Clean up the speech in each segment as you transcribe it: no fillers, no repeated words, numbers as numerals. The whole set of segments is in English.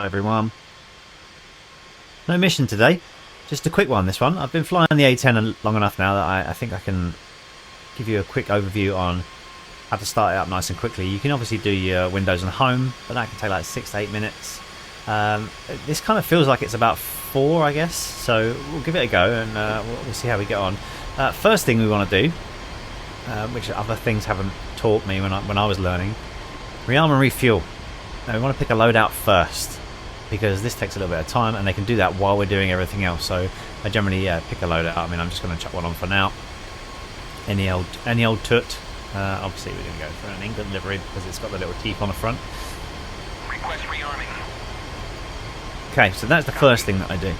Hello everyone. No mission today, just a quick one this one. I've been flying the A10 long enough now that I think I can give you a quick overview on how to start it up nice and quickly. You can obviously do your Windows and Home, but that can take like 6 to 8 minutes. This kind of feels like it's about 4, I guess, so we'll give it a go and we'll see how we get on. First thing we want to do, which other things haven't taught me when I was learning, rearm and refuel. Now we want to pick a loadout first, because this takes a little bit of time and they can do that while we're doing everything else. So I generally pick a loadout. I mean, I'm just going to chuck one on for now. Any old toot. Obviously we're going to go for an England livery because it's got the little teeth on the front. Request rearming. Okay, so that's the first thing that I do.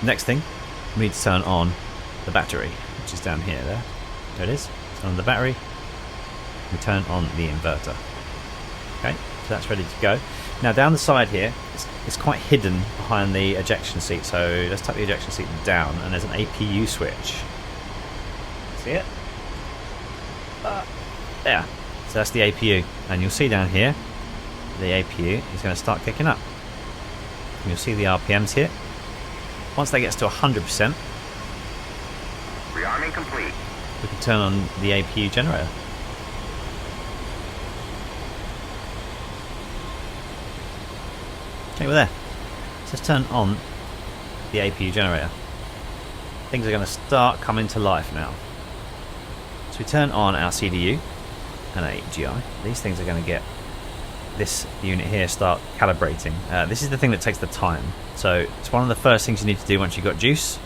Next thing, we need to turn on the battery, which is down here. There it is. Turn on the battery. We turn on the inverter. Okay, so that's ready to go. Now down the side here, it's quite hidden behind the ejection seat, so let's tuck the ejection seat down and there's an APU switch. See it? There. So that's the APU, and you'll see down here the APU is going to start kicking up. And you'll see the RPMs here. Once that gets to 100%, Rearming complete. we can turn on the APU generator. Okay, we're there. So let's turn on the APU generator. Things are going to start coming to life now. So we turn on our CDU and AGI. These things are going to get this unit here start calibrating. This is the thing that takes the time. So it's one of the first things you need to do once you've got juice.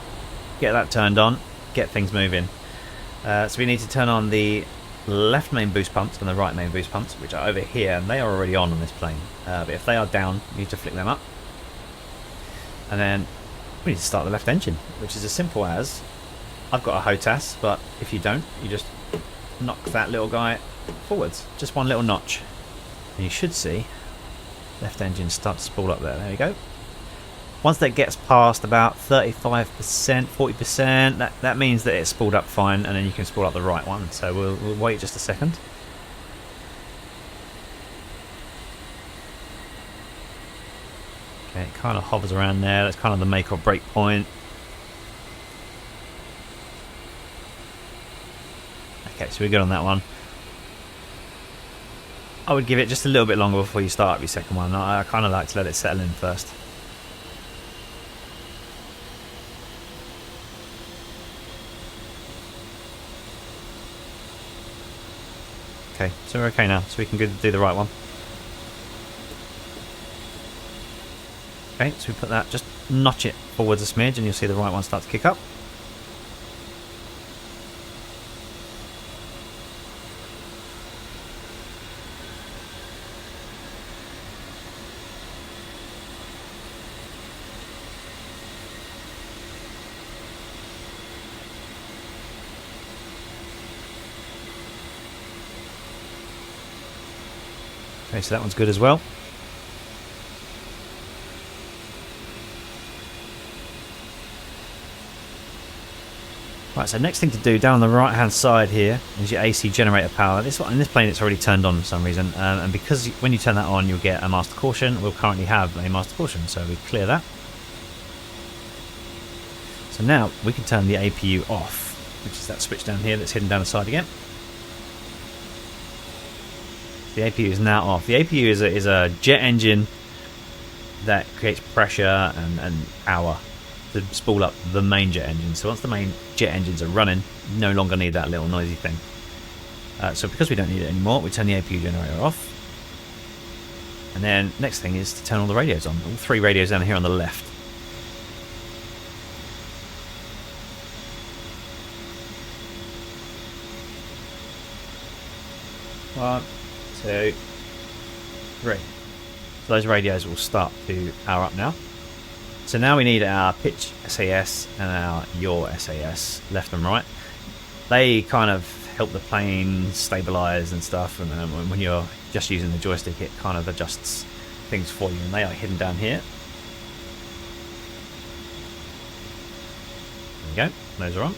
Get that turned on, get things moving. So we need to turn on the left main boost pumps and the right main boost pumps, which are over here, and they are already on this plane. But if they are down, you need to flick them up. And then we need to start the left engine, which is as simple as, I've got a HOTAS, but if you don't, you just knock that little guy forwards, just one little notch, and you should see left engine start to spool up there. There we go. Once that gets past about 35%, 40%, that means that it's spooled up fine, and then you can spool up the right one. So we'll wait just a second. Okay, it kind of hovers around there. That's kind of the make or break point. Okay, so we're good on that one. I would give it just a little bit longer before you start up your second one. I kind of like to let it settle in first. Okay, so we're okay now, so we can do the right one. Okay, so we put that, just notch it forwards a smidge and you'll see the right one start to kick up. Okay, so that one's good as well. Right, so next thing to do down on the right hand side here is your AC generator power. This one in this plane it's already turned on for some reason, and because when you turn that on you'll get a master caution. We'll currently have a master caution, so we clear that. So now we can turn the APU off, which is that switch down here that's hidden down the side again. The APU is now off. The APU is a jet engine that creates pressure and power to spool up the main jet engine. So once the main jet engines are running, you no longer need that little noisy thing. So because we don't need it anymore, we turn the APU generator off. And then next thing is to turn all the radios on. All 3 radios down here on the left. 1, 2, 3. So those radios will start to power up now. So now we need our pitch SAS and our yaw SAS, left and right. They kind of help the plane stabilize and stuff, and when you're just using the joystick it kind of adjusts things for you, and they are hidden down here. There we go, those are on.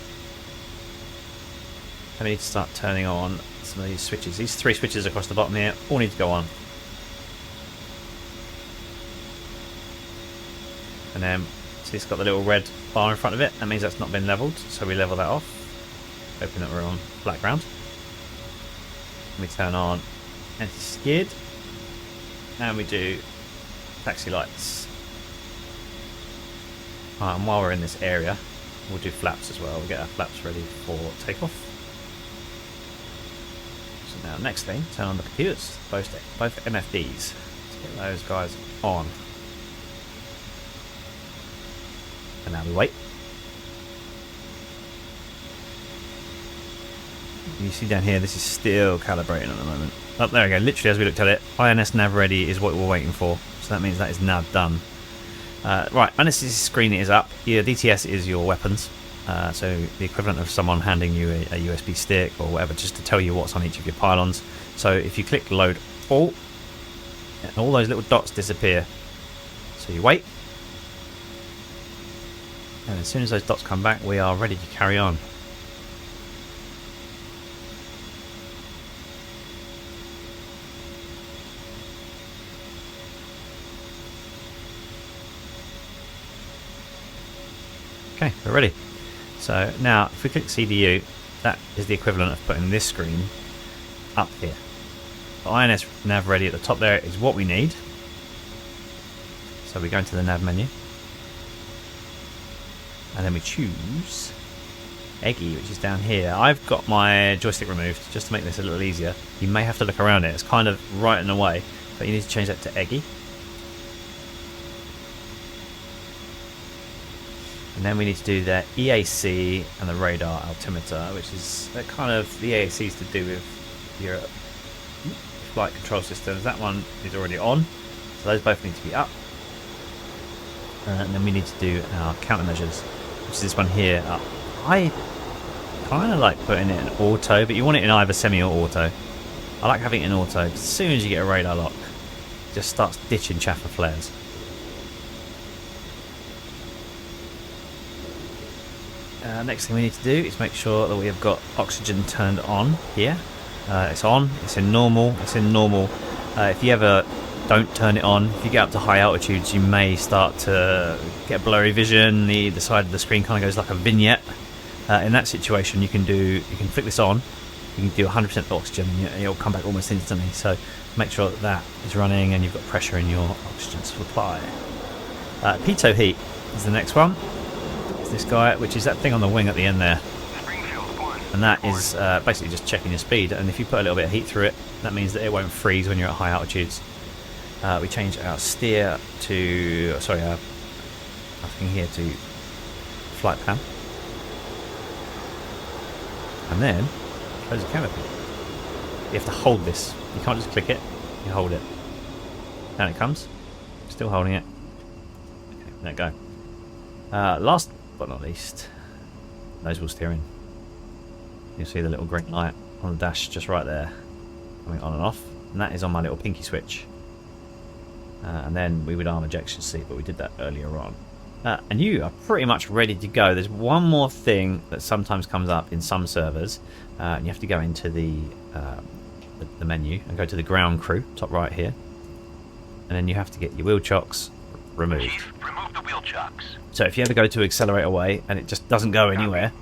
I need to start turning on some of these switches. These 3 switches across the bottom here all need to go on. And then see it's got the little red bar in front of it. That means that's not been leveled, so we level that off. Hoping that we're on flat ground. We turn on anti-skid, and we do taxi lights. Right, and while we're in this area, we'll do flaps as well. We'll get our flaps ready for takeoff. So now, next thing, turn on the computers, both MFDs. Let's get those guys on. And now we wait. You see down here, this is still calibrating at the moment. Oh, there we go. Literally, as we looked at it, INS nav ready is what we're waiting for. So that means that is now done. Right, and this screen is up. Your DTS is your weapons. So the equivalent of someone handing you a USB stick or whatever, just to tell you what's on each of your pylons. So if you click load all those little dots disappear. So you wait. And as soon as those dots come back, we are ready to carry on. Okay, we're ready. So now, if we click CDU, that is the equivalent of putting this screen up here. The INS nav ready at the top there is what we need. So we go into the nav menu. And then we choose Eggy, which is down here. I've got my joystick removed just to make this a little easier. You may have to look around it. It's kind of right in the way, but you need to change that to Eggy. And then we need to do the EAC and the radar altimeter, which is kind of the EAC is to do with your flight control systems. That one is already on, so those both need to be up. And then we need to do our countermeasures, which is this one here up. I kind of like putting it in auto, but you want it in either semi or auto. I like having it in auto. As soon as you get a radar lock, it just starts ditching chaff and flares. Next thing we need to do is make sure that we have got oxygen turned on here. It's on, it's in normal, if you ever don't turn it on, if you get up to high altitudes, you may start to get blurry vision. The side of the screen kind of goes like a vignette. In that situation, you can flick this on, you can do 100% oxygen, and it'll come back almost instantly. So make sure that that is running and you've got pressure in your oxygen supply. Pitot heat is the next one. This guy, which is that thing on the wing at the end there, and that is basically just checking your speed. And if you put a little bit of heat through it, that means that it won't freeze when you're at high altitudes. We change our steer to our thing here to flight plan, and then close the canopy. You have to hold this. You can't just click it. You hold it. Down it comes. Still holding it. Okay, there we go. Last but not least, nose wheel steering. You'll see the little green light on the dash just right there, coming on and off, and that is on my little pinky switch. And then we would arm ejection seat, but we did that earlier on. And you are pretty much ready to go. There's one more thing that sometimes comes up in some servers, and you have to go into the menu and go to the ground crew, top right here, and then you have to get your wheel chocks removed. Chief, remove the wheel chocks. So if you ever go to accelerate away and it just doesn't go anywhere,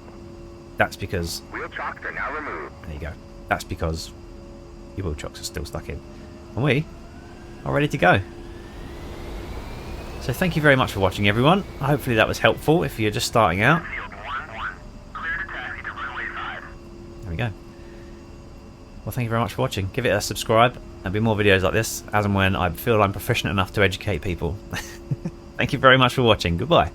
that's because Wheel chocks are now removed. there you go. That's because your wheel chocks are still stuck in, and we are ready to go. So thank you very much for watching, everyone. Hopefully that was helpful if you're just starting out. Field 1-1. Clear to taxi to runway 5. There we go. Well, thank you very much for watching. Give it a subscribe. There'll be more videos like this as and when I feel I'm proficient enough to educate people. Thank you very much for watching. Goodbye.